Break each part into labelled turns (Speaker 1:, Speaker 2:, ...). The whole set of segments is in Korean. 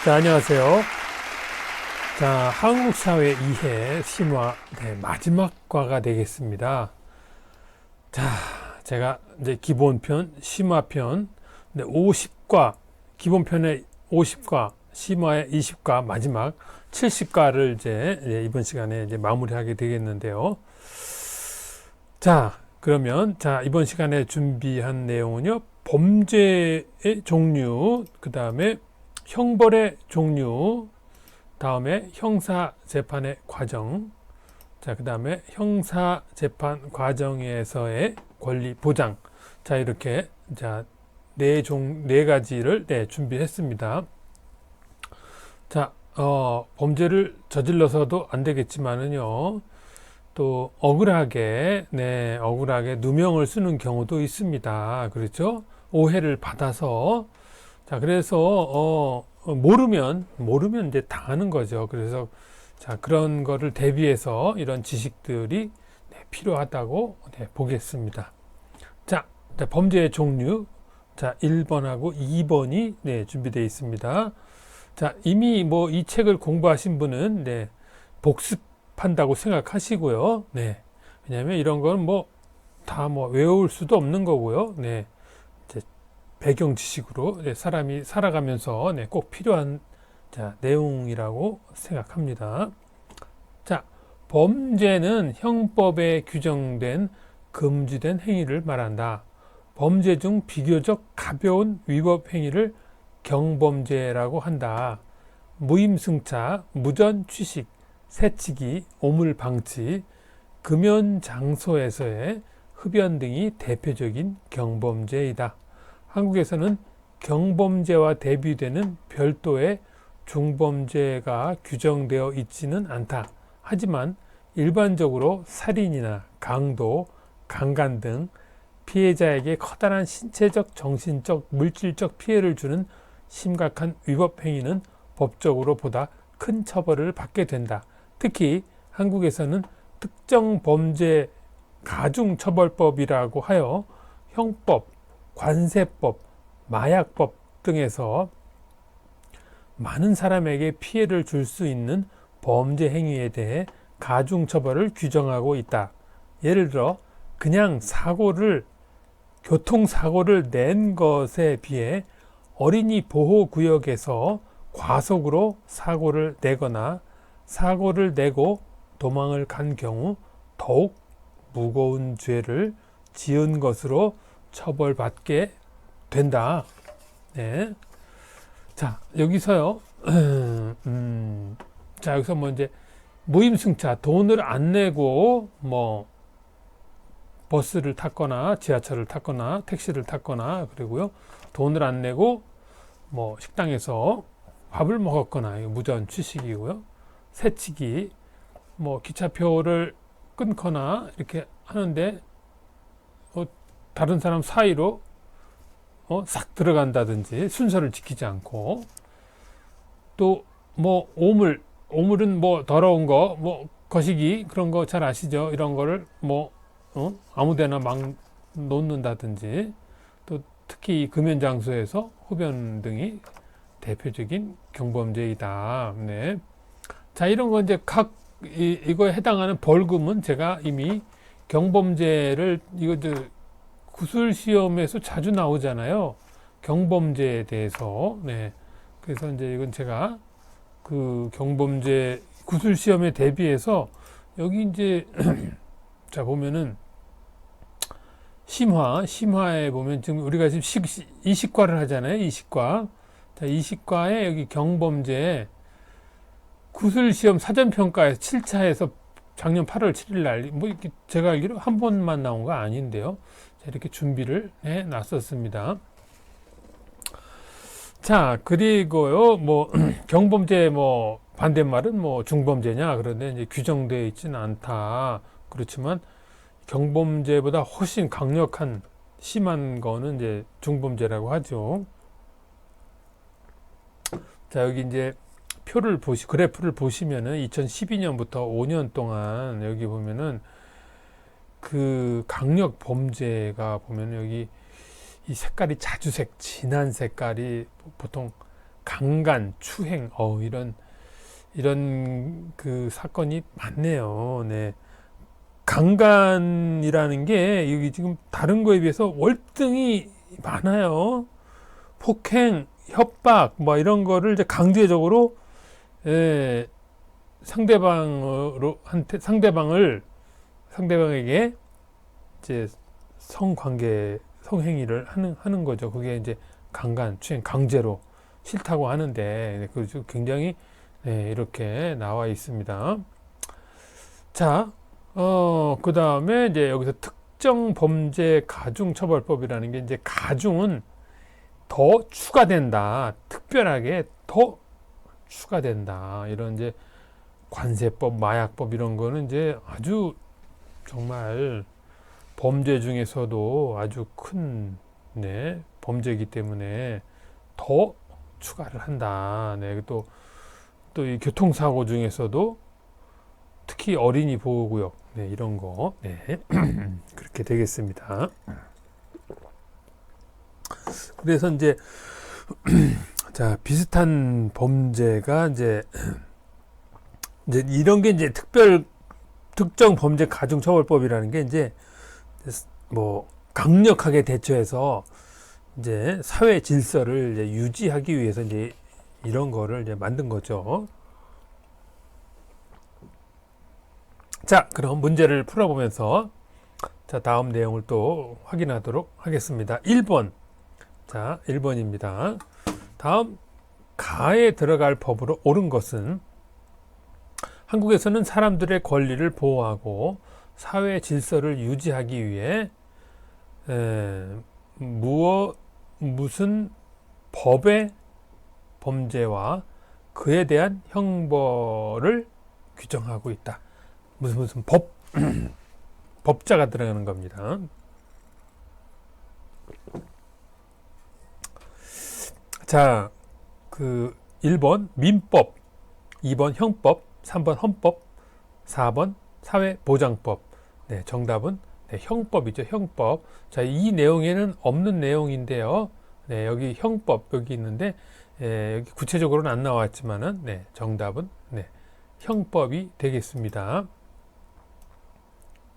Speaker 1: 자, 안녕하세요. 자, 한국 사회 이해 심화 마지막 과가 되겠습니다. 자, 제가 이제 기본편, 심화편, 50과, 기본편의 50과, 심화의 20과, 마지막 70과를 이제 이번 시간에 이제 마무리하게 되겠는데요. 자, 그러면 이번 시간에 준비한 내용은요. 범죄의 종류, 그 다음에 형벌의 종류, 다음에 형사재판의 과정, 그 다음에 형사재판 과정에서의 권리 보장. 자, 이렇게, 네 가지를, 준비했습니다. 자, 범죄를 저질러서도 안 되겠지만은요, 또, 억울하게 누명을 쓰는 경우도 있습니다. 그렇죠? 오해를 받아서. 자, 그래서, 모르면 이제 당하는 거죠. 그래서, 그런 거를 대비해서 이런 지식들이 필요하다고 보겠습니다. 자, 범죄의 종류. 자, 1번하고 2번이 준비되어 있습니다. 자, 이미 뭐 이 책을 공부하신 분은 복습한다고 생각하시고요. 왜냐하면 이런 건 다 외울 수도 없는 거고요. 배경 지식으로 사람이 살아가면서 꼭 필요한 내용이라고 생각합니다. 자, 범죄는 형법에 규정된 금지된 행위를 말한다. 범죄 중 비교적 가벼운 위법 행위를 경범죄라고 한다. 무임승차, 무전취식, 새치기, 오물방치, 금연 장소에서의 흡연 등이 대표적인 경범죄이다. 한국에서는 경범죄와 대비되는 별도의 중범죄가 규정되어 있지는 않다. 하지만 일반적으로 살인이나 강도, 강간 등 피해자에게 커다란 신체적, 정신적, 물질적 피해를 주는 심각한 위법 행위는 법적으로 보다 큰 처벌을 받게 된다. 특히 한국에서는 특정범죄 가중처벌법이라고 하여 형법, 관세법, 마약법 등에서 많은 사람에게 피해를 줄 수 있는 범죄 행위에 대해 가중처벌을 규정하고 있다. 예를 들어 그냥 교통사고를 낸 것에 비해 어린이 보호구역에서 과속으로 사고를 내거나 사고를 내고 도망을 간 경우 더욱 무거운 죄를 지은 것으로 처벌받게 된다. 네. 자, 여기서요. 자, 여기서 이제 무임승차, 돈을 안 내고 버스를 탔거나 지하철을 탔거나 택시를 탔거나, 그리고요 돈을 안 내고 식당에서 밥을 먹었거나, 이거 무전 취식이고요. 새치기, 기차표를 끊거나 이렇게 하는데 다른 사람 사이로 싹 들어간다든지 순서를 지키지 않고, 또 오물은 더러운 거, 거시기 그런 거 잘 아시죠? 이런 거를 아무데나 막 놓는다든지, 또 특히 금연 장소에서 흡연 등이 대표적인 경범죄이다. 네. 자, 이런 거 이제 이거에 해당하는 벌금은 제가 이미 경범죄를 구술 시험에서 자주 나오잖아요. 경범죄에 대해서. 네. 그래서 이제 이건 제가 그 경범죄 구술 시험에 대비해서 여기 이제 자, 보면은 심화에 보면 지금 우리가 지금 이식과를 하잖아요. 이식과. 자, 이식과에 여기 경범죄 구술 시험 사전평가에서 7차에서 작년 8월 7일 날, 이렇게 제가 알기로 한 번만 나온 거 아닌데요. 자, 이렇게 준비를 해 놨었습니다. 자, 그리고요, 경범죄 반대말은 중범죄냐, 그런데 이제 규정되어 있지는 않다. 그렇지만 경범죄보다 훨씬 강력한 심한 거는 이제 중범죄라고 하죠. 자, 여기 이제 그래프를 보시면은 2012년부터 5년 동안 여기 보면은 그 강력 범죄가 보면 여기 이 색깔이 자주색, 진한 색깔이 보통 강간, 추행, 이런 그 사건이 많네요. 네. 강간이라는 게 여기 지금 다른 거에 비해서 월등히 많아요. 폭행, 협박, 뭐 이런 거를 이제 강제적으로 예, 상대방에게 이제 성행위를 하는 거죠. 그게 이제 강간, 추행, 강제로 싫다고 하는데, 그 굉장히, 네, 이렇게 나와 있습니다. 자, 그 다음에 이제 여기서 특정 범죄 가중처벌법이라는 게 이제 가중은 더 추가된다. 특별하게 더 추가된다. 이런 이제 관세법, 마약법 이런 거는 이제 아주 정말 범죄 중에서도 아주 큰 네, 범죄이기 때문에 더 추가를 한다. 네, 또 이 교통사고 중에서도 특히 어린이 보호구역 네, 이런 거 네, 그렇게 되겠습니다. 그래서 이제 자 비슷한 범죄가 이제 이런 게 이제 특정 범죄 가중처벌법이라는 게 이제 뭐 강력하게 대처해서 이제 사회 질서를 이제 유지하기 위해서 이제 이런 거를 이제 만든 거죠. 자, 그럼 문제를 풀어보면서 자, 다음 내용을 또 확인하도록 하겠습니다. 1번. 자, 1번입니다. 다음 가에 들어갈 법으로 옳은 것은 한국에서는 사람들의 권리를 보호하고 사회 질서를 유지하기 위해 무슨 법의 범죄와 그에 대한 형벌을 규정하고 있다. 무슨 법자가 들어가는 겁니다. 자, 그 1번 민법, 2번 형법, 3번 헌법, 4번 사회보장법. 네, 정답은 네, 형법이죠. 형법. 자, 이 내용에는 없는 내용인데요. 네, 여기 형법 여기 있는데 여기 구체적으로는 안 나왔지만은 네, 정답은 네, 형법이 되겠습니다.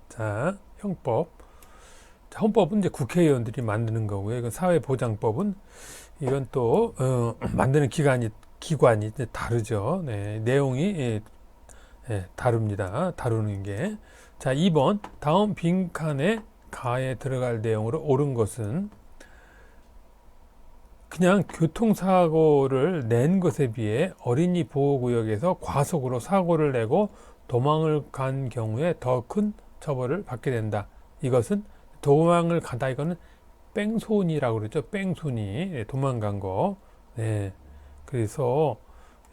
Speaker 1: 자, 형법. 자, 헌법은 이제 국회의원들이 만드는 거고요. 이건 사회보장법은 이건 또 만드는 기관이 이제 다르죠. 네, 내용이 다릅니다. 다루는 게. 자, 2번 다음 빈칸에 가에 들어갈 내용으로 옳은 것은 그냥 교통사고를 낸 것에 비해 어린이 보호구역에서 과속으로 사고를 내고 도망을 간 경우에 더 큰 처벌을 받게 된다. 이것은 도망을 가다 이거는 뺑소니라고 그러죠. 뺑소니 도망간 거. 네. 그래서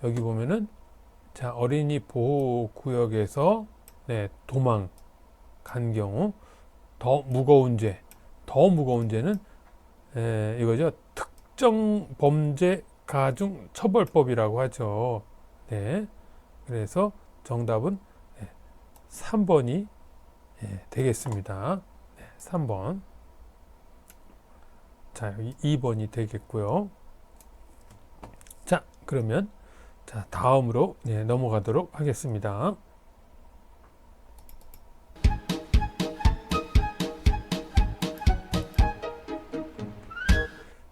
Speaker 1: 여기 보면은 자 어린이 보호구역에서 네, 도망 간 경우 더 무거운 죄는 이거죠. 특정 범죄 가중 처벌법이라고 하죠. 네. 그래서 정답은 3번이 되겠습니다. 네, 3번. 자, 여기 2번이 되겠고요. 자, 그러면 자, 다음으로 넘어가도록 하겠습니다.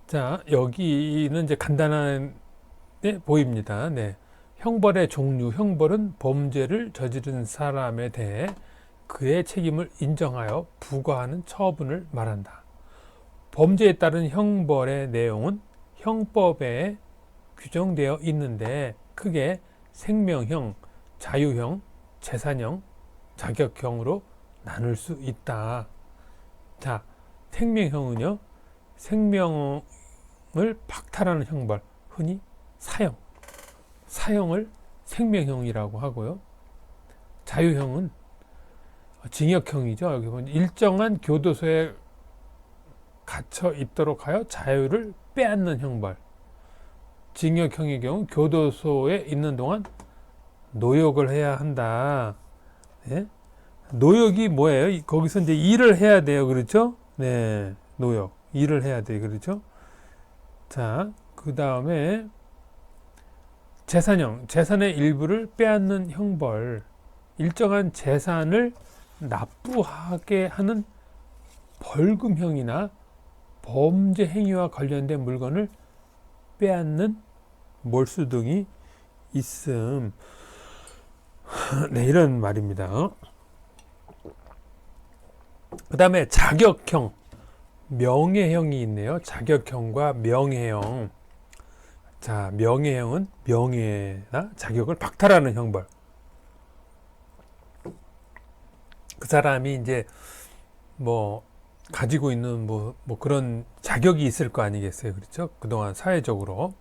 Speaker 1: 자, 여기는 이제 간단한 보입니다. 네. 형벌의 종류, 형벌은 범죄를 저지른 사람에 대해 그의 책임을 인정하여 부과하는 처분을 말한다. 범죄에 따른 형벌의 내용은 형법에 규정되어 있는데 크게 생명형, 자유형, 재산형, 자격형으로 나눌 수 있다. 자, 생명형은요, 생명을 박탈하는 형벌, 흔히 사형을 생명형이라고 하고요. 자유형은 징역형이죠. 여기 보면 일정한 교도소에 갇혀 있도록 하여 자유를 빼앗는 형벌. 징역형의 경우 교도소에 있는 동안 노역을 해야 한다. 네? 노역이 뭐예요? 거기서 이제 일을 해야 돼요. 그렇죠? 네. 노역. 일을 해야 돼요. 그렇죠? 자, 그 다음에 재산형, 재산의 일부를 빼앗는 형벌, 일정한 재산을 납부하게 하는 벌금형이나 범죄 행위와 관련된 물건을 빼앗는 몰수 등이 있음. 네, 이런 말입니다. 그 다음에 자격형, 명예형이 있네요. 자격형과 명예형. 자, 명예형은 명예나 자격을 박탈하는 형벌. 그 사람이 이제 뭐 가지고 있는 뭐 그런 자격이 있을 거 아니겠어요. 그렇죠? 그동안 사회적으로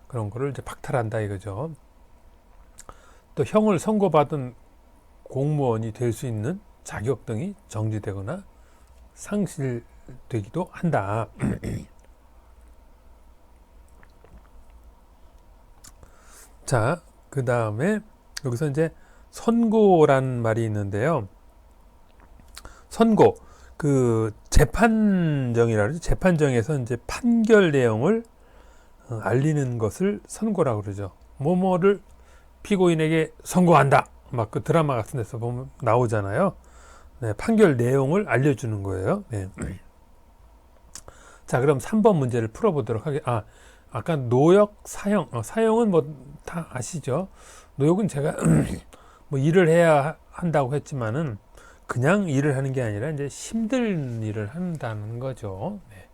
Speaker 1: 그런 거를 이제 박탈한다 이거죠. 또 형을 선고받은 공무원이 될 수 있는 자격 등이 정지되거나 상실되기도 한다. 자, 그 다음에 여기서 이제 선고라는 말이 있는데요. 선고, 그 재판정이라 그러죠. 재판정에서 이제 판결 내용을 알리는 것을 선고라고 그러죠. 뭐뭐를 피고인에게 선고한다. 막 그 드라마 같은 데서 보면 나오잖아요. 네, 판결 내용을 알려주는 거예요. 네. 자, 그럼 3번 문제를 풀어보도록 하겠습니다. 아까 노역, 사형. 사형은 뭐 다 아시죠? 노역은 제가 뭐 일을 해야 한다고 했지만은 그냥 일을 하는 게 아니라 이제 힘든 일을 한다는 거죠. 네.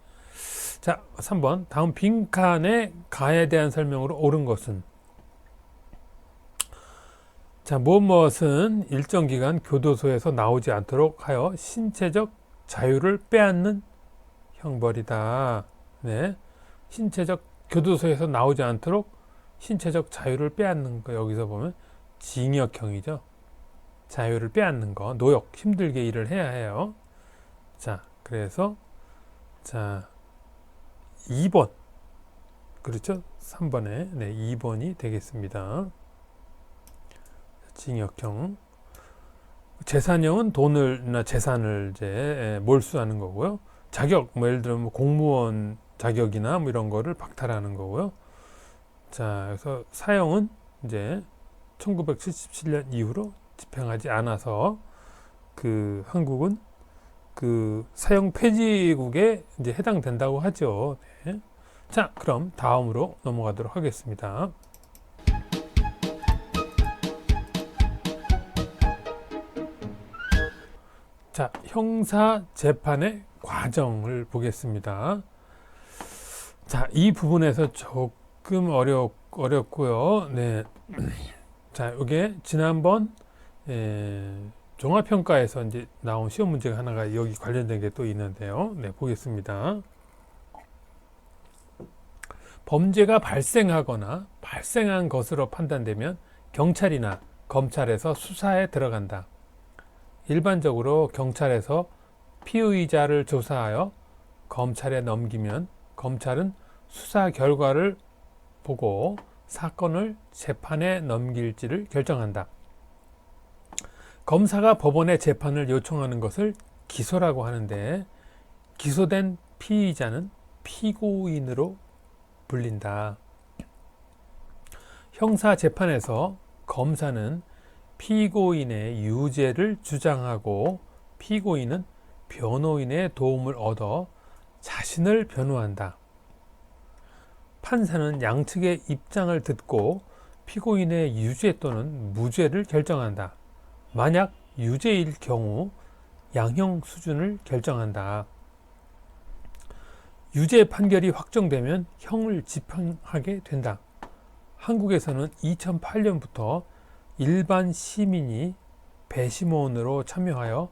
Speaker 1: 자, 3번. 다음 빈칸의 가에 대한 설명으로 옳은 것은? 자, 무엇은 일정 기간 교도소에서 나오지 않도록 하여 신체적 자유를 빼앗는 형벌이다. 네. 신체적 교도소에서 나오지 않도록 신체적 자유를 빼앗는 거 여기서 보면 징역형이죠. 자유를 빼앗는 거, 노역, 힘들게 일을 해야 해요. 자, 그래서 자 2번 그렇죠? 3번에 네, 2번이 되겠습니다. 징역형. 재산형은 돈을나 재산을 이제 몰수하는 거고요. 자격, 뭐 예를 들면 뭐 공무원 자격이나 뭐 이런 거를 박탈하는 거고요. 자, 그래서 사형은 이제 1977년 이후로 집행하지 않아서 그 한국은 그 사형 폐지국에 이제 해당된다고 하죠. 네. 자, 그럼 다음으로 넘어가도록 하겠습니다. 자, 형사 재판의 과정을 보겠습니다. 자, 이 부분에서 조금 어렵고요. 네. 자, 이게 지난번 종합평가에서 이제 나온 시험 문제가 하나가 여기 관련된 게 또 있는데요. 네, 보겠습니다. 범죄가 발생하거나 발생한 것으로 판단되면 경찰이나 검찰에서 수사에 들어간다. 일반적으로 경찰에서 피의자를 조사하여 검찰에 넘기면 검찰은 수사 결과를 보고 사건을 재판에 넘길지를 결정한다. 검사가 법원에 재판을 요청하는 것을 기소라고 하는데 기소된 피의자는 피고인으로 불린다. 형사 재판에서 검사는 피고인의 유죄를 주장하고 피고인은 변호인의 도움을 얻어 자신을 변호한다. 판사는 양측의 입장을 듣고 피고인의 유죄 또는 무죄를 결정한다. 만약 유죄일 경우 양형 수준을 결정한다. 유죄 판결이 확정되면 형을 집행하게 된다. 한국에서는 2008년부터 일반 시민이 배심원으로 참여하여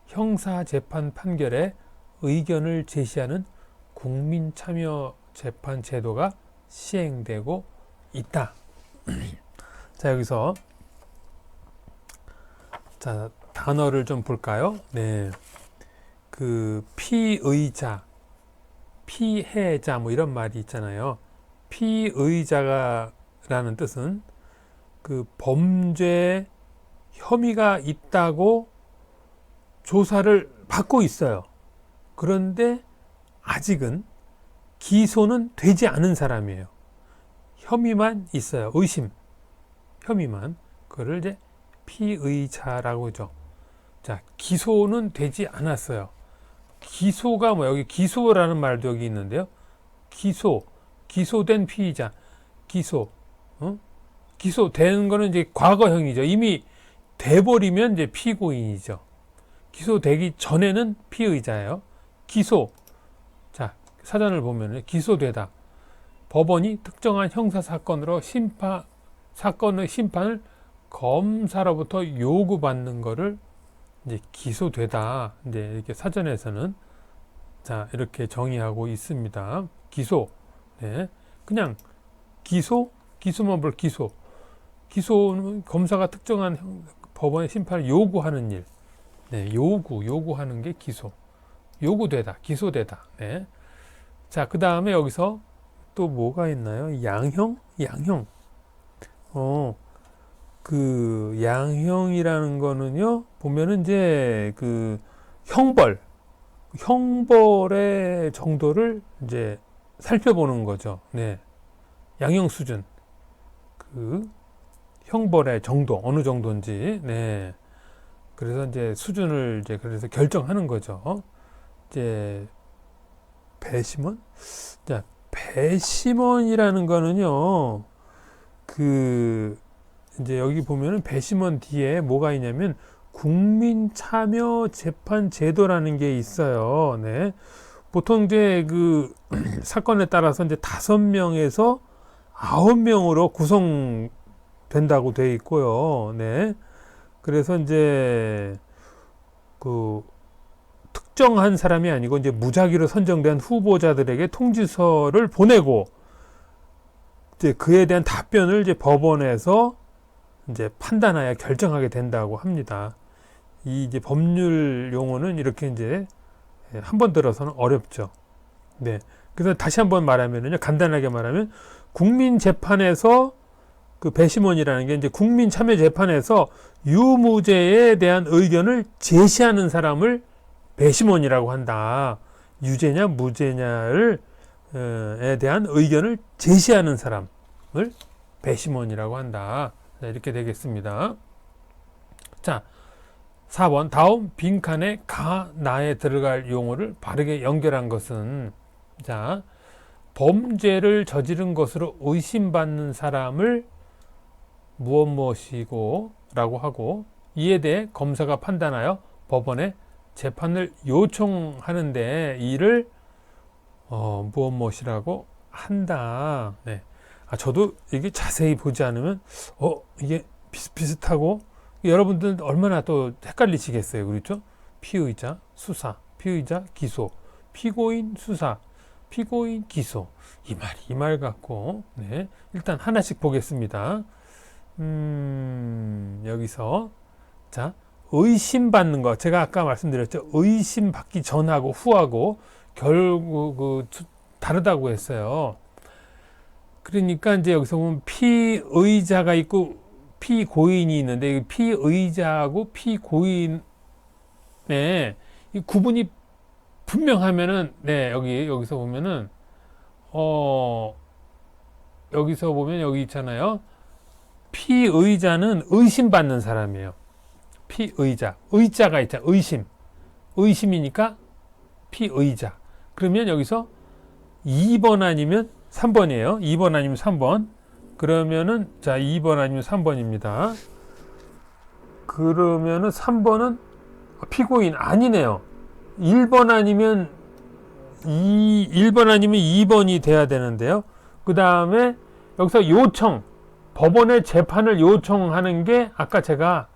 Speaker 1: 형사재판 판결에 의견을 제시하는 국민참여재판 제도가 시행되고 있다. 자, 여기서 자, 단어를 좀 볼까요? 네. 그 피의자, 피해자 뭐 이런 말이 있잖아요. 피의자라는 뜻은 그 범죄 혐의가 있다고 조사를 받고 있어요. 그런데 아직은 기소는 되지 않은 사람이에요. 혐의만 있어요. 의심, 혐의만. 그거를 이제 피의자라고 하죠. 자, 기소는 되지 않았어요. 기소가 뭐 여기 기소라는 말도 여기 있는데요. 기소된 피의자, 기소된 거는 이제 과거형이죠. 이미 돼버리면 이제 피고인이죠. 기소되기 전에는 피의자예요. 자, 사전을 보면 기소되다. 법원이 특정한 형사 사건으로 사건의 심판을 검사로부터 요구받는 거를 이제 기소되다. 이제 이렇게 사전에서는 자, 이렇게 정의하고 있습니다. 네. 그냥 기소만 볼 기소는 검사가 특정한 법원의 심판을 요구하는 일. 네, 요구하는 게 요구되다, 기소되다. 네. 자, 그 다음에 여기서 또 뭐가 있나요? 양형? 그 양형이라는 거는요, 보면은 이제 그 형벌의 정도를 이제 살펴보는 거죠. 네. 양형 수준. 그 형벌의 정도, 어느 정도인지. 네. 그래서 이제 수준을 이제 그래서 결정하는 거죠. 이제 배심원? 자, 배심원이라는 거는요, 그 이제 여기 보면은 배심원 뒤에 뭐가 있냐면 국민참여재판제도라는 게 있어요. 네. 보통 이제 그 사건에 따라서 이제 5명에서 9명으로 구성된다고 돼 있고요. 네. 그래서 이제 그 특정한 사람이 아니고 이제 무작위로 선정된 후보자들에게 통지서를 보내고 이제 그에 대한 답변을 이제 법원에서 이제 판단하여 결정하게 된다고 합니다. 이 이제 법률 용어는 이렇게 이제 한번 들어서는 어렵죠. 네. 그래서 다시 한번 말하면요, 간단하게 말하면 국민재판에서 그 배심원이라는 게 이제 국민참여재판에서 유무죄에 대한 의견을 제시하는 사람을 배심원이라고 한다. 유죄냐 무죄냐를 에 대한 의견을 제시하는 사람을 배심원이라고 한다. 자, 이렇게 되겠습니다. 자, 4번 다음 빈칸에 가, 나에 들어갈 용어를 바르게 연결한 것은, 자, 범죄를 저지른 것으로 의심받는 사람을 무엇이고 라고 하고, 이에 대해 검사가 판단하여 법원에 재판을 요청하는데 이를 무엇이라고 한다. 네. 저도 이게 자세히 보지 않으면 이게 비슷비슷하고 여러분들 얼마나 또 헷갈리시겠어요. 그렇죠? 피의자, 수사, 피의자, 기소, 피고인, 수사, 피고인, 기소. 이 말 같고, 네. 일단 하나씩 보겠습니다. 여기서, 자, 의심받는 거. 제가 아까 말씀드렸죠. 의심받기 전하고 후하고 결국 다르다고 했어요. 그러니까 이제 여기서 보면 피의자가 있고 피고인이 있는데, 피의자하고 피고인의 이 구분이 분명하면은, 네, 여기서 보면은, 여기서 보면 여기 있잖아요. 피의자는 의심받는 사람이에요. 의자가 있잖아요. 의심이니까 피의자. 그러면 여기서 2번 아니면 3번이에요. 2번 아니면 3번. 그러면은, 자, 2번 아니면 3번입니다. 그러면은 3번은 피고인 아니네요. 1번 아니면 2번이 돼야 되는데요. 그 다음에 여기서 법원의 재판을 요청하는 게 아까 제가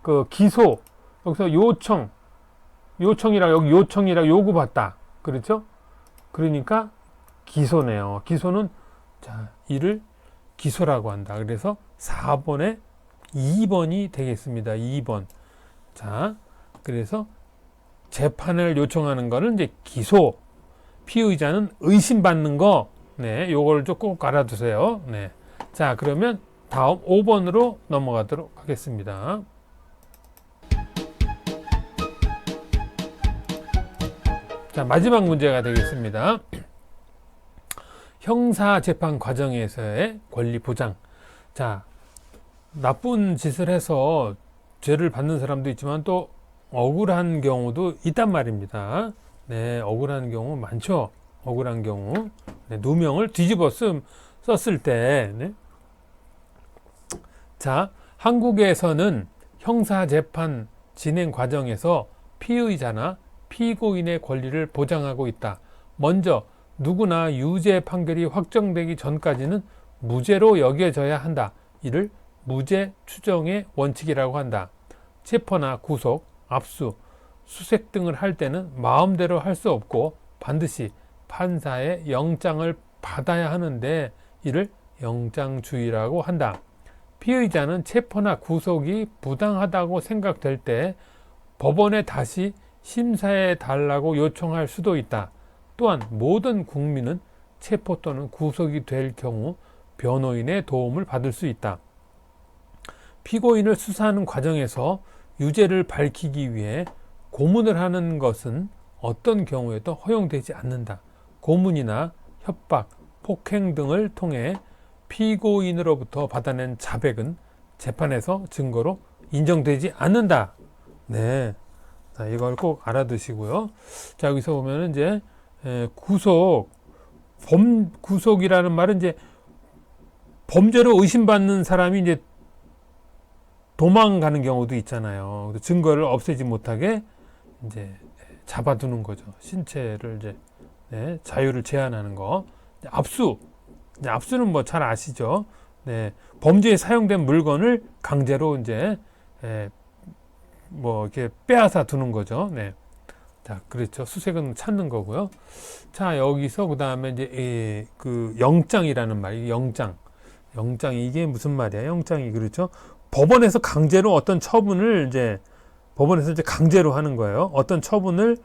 Speaker 1: 그 기소, 여기서 여기 요청이라고 요구받다. 그렇죠? 그러니까 기소네요. 기소는, 자, 이를 기소라고 한다. 그래서 4번에 2번이 되겠습니다. 2번. 자, 그래서 재판을 요청하는 거는 이제 기소, 피의자는 의심받는 거, 네, 요걸 좀 꼭 알아두세요. 네. 자, 그러면 다음 5번으로 넘어가도록 하겠습니다. 자, 마지막 문제가 되겠습니다. 형사 재판 과정에서의 권리 보장. 자, 나쁜 짓을 해서 죄를 받는 사람도 있지만 또 억울한 경우도 있단 말입니다. 네, 억울한 경우 많죠. 억울한 경우. 네, 누명을 뒤집어 썼을 때. 네. 자, 한국에서는 형사재판 진행 과정에서 피의자나 피고인의 권리를 보장하고 있다. 먼저 누구나 유죄 판결이 확정되기 전까지는 무죄로 여겨져야 한다. 이를 무죄 추정의 원칙이라고 한다. 체포나 구속, 압수, 수색 등을 할 때는 마음대로 할 수 없고 반드시 판사의 영장을 받아야 하는데 이를 영장주의라고 한다. 피의자는 체포나 구속이 부당하다고 생각될 때 법원에 다시 심사해 달라고 요청할 수도 있다. 또한 모든 국민은 체포 또는 구속이 될 경우 변호인의 도움을 받을 수 있다. 피고인을 수사하는 과정에서 유죄를 밝히기 위해 고문을 하는 것은 어떤 경우에도 허용되지 않는다. 고문이나 협박, 폭행 등을 통해 피고인으로부터 받아낸 자백은 재판에서 증거로 인정되지 않는다. 네. 자, 이걸 꼭 알아두시고요. 자, 여기서 보면 이제 구속이라는 말은 이제 범죄로 의심받는 사람이 이제 도망가는 경우도 있잖아요. 증거를 없애지 못하게 이제 잡아두는 거죠. 신체를 이제 네, 자유를 제한하는 거. 압수는 뭐 잘 아시죠? 네, 범죄에 사용된 물건을 강제로 이제 뭐 이렇게 빼앗아 두는 거죠. 네. 자, 그렇죠. 수색은 찾는 거고요. 자, 여기서 그 다음에 이제 그 영장이라는 말, 영장 이게 무슨 말이야? 영장이 그렇죠. 법원에서 강제로 어떤 처분을 이제 법원에서 이제 강제로 하는 거예요. 어떤 처분을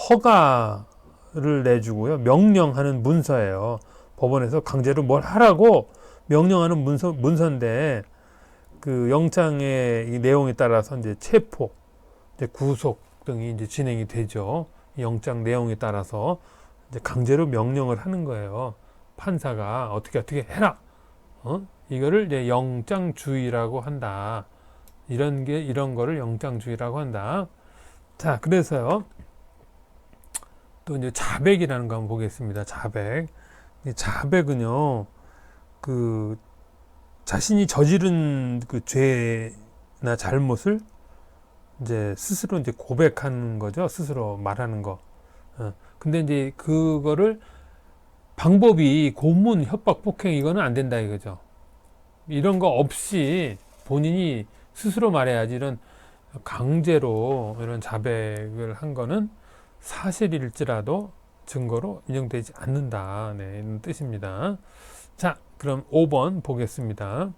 Speaker 1: 허가를 내주고요. 명령하는 문서예요. 법원에서 강제로 뭘 하라고 명령하는 문서인데 그 영장의 이 내용에 따라서 이제 체포, 이제 구속 등이 이제 진행이 되죠. 영장 내용에 따라서 이제 강제로 명령을 하는 거예요. 판사가 어떻게 해라. 이거를 이제 영장주의라고 한다. 이런 거를 영장주의라고 한다. 자, 그래서요. 또 이제 자백이라는 거 한번 보겠습니다. 자백은요, 그 자신이 저지른 그 죄나 잘못을 이제 스스로 이제 고백하는 거죠. 스스로 말하는 거. 근데 이제 그거를 방법이 고문, 협박, 폭행 이거는 안 된다 이거죠. 이런 거 없이 본인이 스스로 말해야지 이런 강제로 이런 자백을 한 거는 사실일지라도 증거로 인정되지 않는다. 네, 이런 뜻입니다. 자, 그럼 5번 보겠습니다.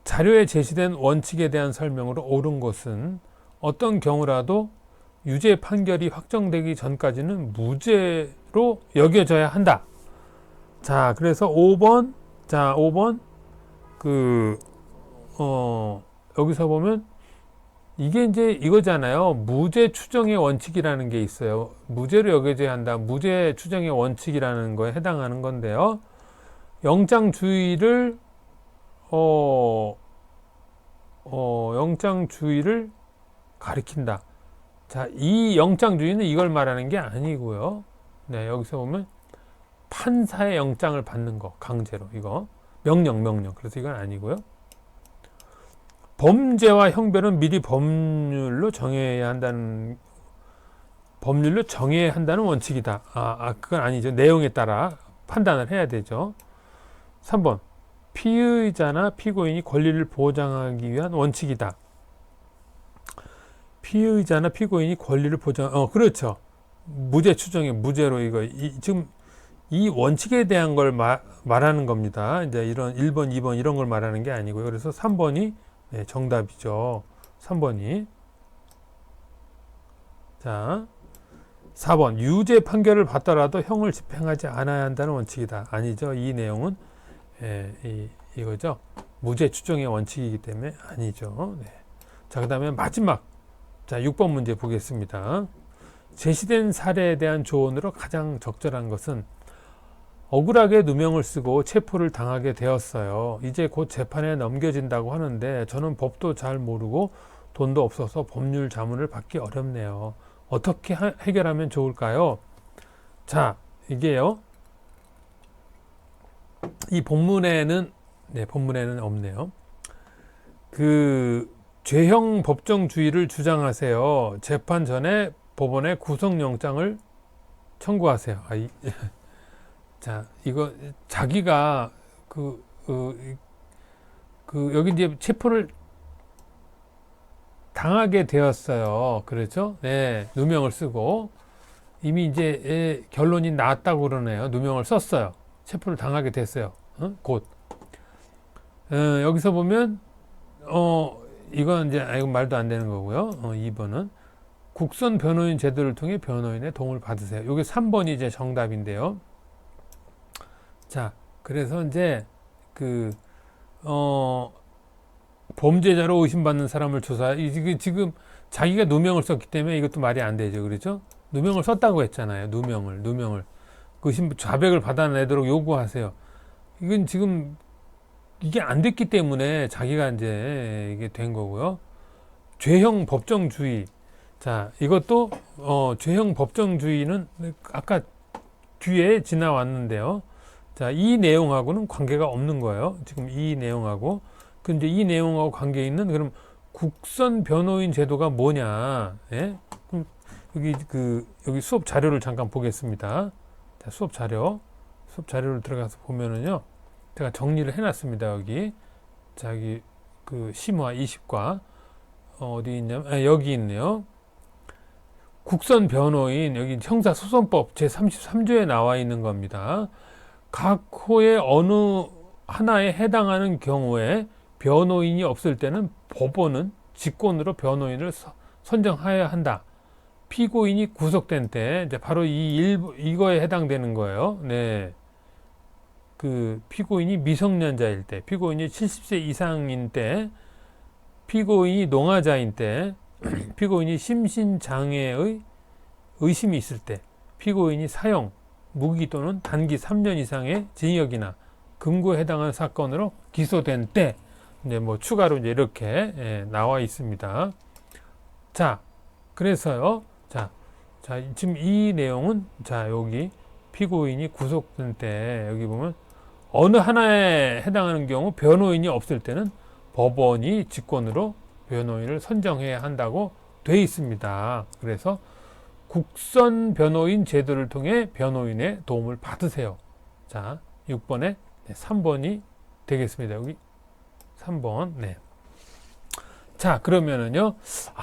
Speaker 1: 자료에 제시된 원칙에 대한 설명으로 옳은 것은 어떤 경우라도 유죄 판결이 확정되기 전까지는 무죄로 여겨져야 한다. 자, 그래서 5번, 여기서 보면 이게 이제 이거잖아요. 무죄 추정의 원칙이라는 게 있어요. 무죄로 여겨져야 한다. 무죄 추정의 원칙이라는 거에 해당하는 건데요. 영장주의를 영장주의를 가리킨다. 자, 이 영장주의는 이걸 말하는 게 아니고요. 네, 여기서 보면 판사의 영장을 받는 거, 강제로 이거 명령. 그래서 이건 아니고요. 범죄와 형벌은 미리 법률로 정해야 한다는 원칙이다. 그건 아니죠. 내용에 따라 판단을 해야 되죠. 3번. 피의자나 피고인이 권리를 보장하기 위한 원칙이다. 피의자나 피고인이 권리를 그렇죠. 무죄 추정에 무죄로 지금 이 원칙에 대한 걸 말하는 겁니다. 이제 이런 1번, 2번 이런 걸 말하는 게 아니고요. 그래서 3번이 네, 정답이죠. 3번이. 자, 4번. 유죄 판결을 받더라도 형을 집행하지 않아야 한다는 원칙이다. 아니죠. 이 내용은 이거죠. 무죄 추정의 원칙이기 때문에 아니죠. 네. 자, 그 다음에 마지막. 자, 6번 문제 보겠습니다. 제시된 사례에 대한 조언으로 가장 적절한 것은 억울하게 누명을 쓰고 체포를 당하게 되었어요. 이제 곧 재판에 넘겨진다고 하는데 저는 법도 잘 모르고 돈도 없어서 법률 자문을 받기 어렵네요. 어떻게 해결하면 좋을까요? 자, 이게요. 이 본문에는 없네요. 그 죄형 법정주의를 주장하세요. 재판 전에 법원에 구속영장을 청구하세요. 자, 이거 자기가 여기 이제 체포를 당하게 되었어요. 그렇죠? 네, 누명을 쓰고 이미 이제 결론이 났다고 그러네요. 누명을 썼어요. 체포를 당하게 됐어요. 곧. 여기서 보면 이건 이제 이건 말도 안 되는 거고요. 2번은 국선 변호인 제도를 통해 변호인의 도움을 받으세요. 이게 3번이 이제 정답인데요. 자, 그래서 이제 범죄자로 의심받는 사람을 지금 자기가 누명을 썼기 때문에 이것도 말이 안 되죠. 그렇죠? 누명을 썼다고 했잖아요. 누명을. 자백을 받아내도록 요구하세요. 이건 지금 이게 안 됐기 때문에 자기가 이제 이게 된 거고요. 죄형 법정주의. 자, 이것도 죄형 법정주의는 아까 뒤에 지나왔는데요. 자, 이 내용하고는 관계가 없는 거예요. 지금 이 내용하고. 근데 이 내용하고 관계 있는 그럼 국선 변호인 제도가 뭐냐? 예? 그럼 여기 수업 자료를 잠깐 보겠습니다. 자, 수업 자료를 들어가서 보면은요. 제가 정리를 해놨습니다. 여기. 자, 여기 심화 20과 어디 있냐면 여기 있네요. 국선 변호인 여기 형사소송법 제33조에 나와 있는 겁니다. 각 호의 어느 하나에 해당하는 경우에 변호인이 없을 때는 법원은 직권으로 변호인을 선정해야 한다. 피고인이 구속된 때 이제 바로 이거에 해당되는 거예요. 네. 피고인이 미성년자일 때, 피고인이 70세 이상인 때, 피고인이 농아자인 때, 피고인이 심신장애의 의심이 있을 때, 피고인이 사형, 무기 또는 단기 3년 이상의 징역이나 금고에 해당하는 사건으로 기소된 때, 이제 뭐 추가로 이제 이렇게 나와 있습니다. 자, 그래서요. 자, 지금 이 내용은 여기 피고인이 구속된 때 여기 보면 어느 하나에 해당하는 경우 변호인이 없을 때는 법원이 직권으로 변호인을 선정해야 한다고 돼 있습니다. 그래서 국선 변호인 제도를 통해 변호인의 도움을 받으세요. 자, 6번에 3번이 되겠습니다. 여기 3번. 네. 자, 그러면은요.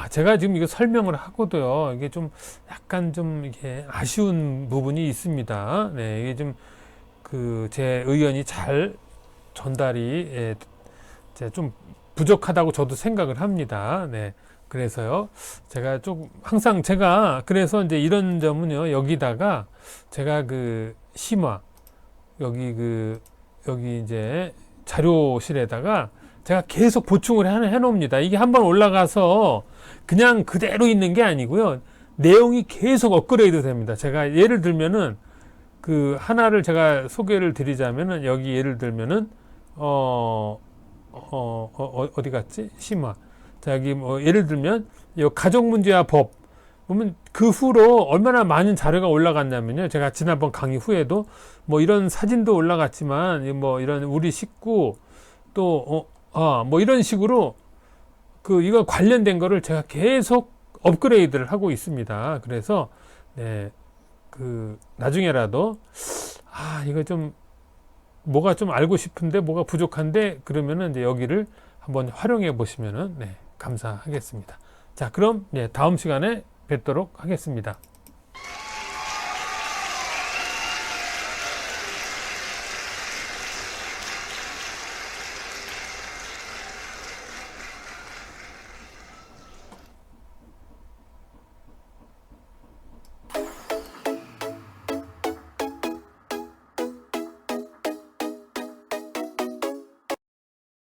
Speaker 1: 제가 지금 이거 설명을 하고도요. 이게 좀 약간 좀 이게 아쉬운 부분이 있습니다. 네. 이게 좀 제 의견이 잘 전달이 좀 부족하다고 저도 생각을 합니다. 네. 그래서요. 제가 항상 그래서 이제 이런 점은요. 여기다가 제가 심화 여기 이제 자료실에다가 제가 계속 보충을 해 놓습니다. 이게 한번 올라가서 그냥 그대로 있는 게 아니고요. 내용이 계속 업그레이드 됩니다. 제가 예를 들면은 하나를 제가 소개를 드리자면은 여기 예를 들면은 어디 갔지? 심화. 자, 여기 뭐 예를 들면 이 가족문제와 법 보면 그 후로 얼마나 많은 자료가 올라갔냐면요. 제가 지난번 강의 후에도 뭐 이런 사진도 올라갔지만 뭐 이런 우리 식구 또 뭐 이런 식으로 이거 관련된 거를 제가 계속 업그레이드를 하고 있습니다. 그래서 네, 나중에라도 이거 좀 뭐가 좀 알고 싶은데 뭐가 부족한데 그러면은 이제 여기를 한번 활용해 보시면은 네, 감사하겠습니다. 자, 그럼 다음 시간에 뵙도록 하겠습니다.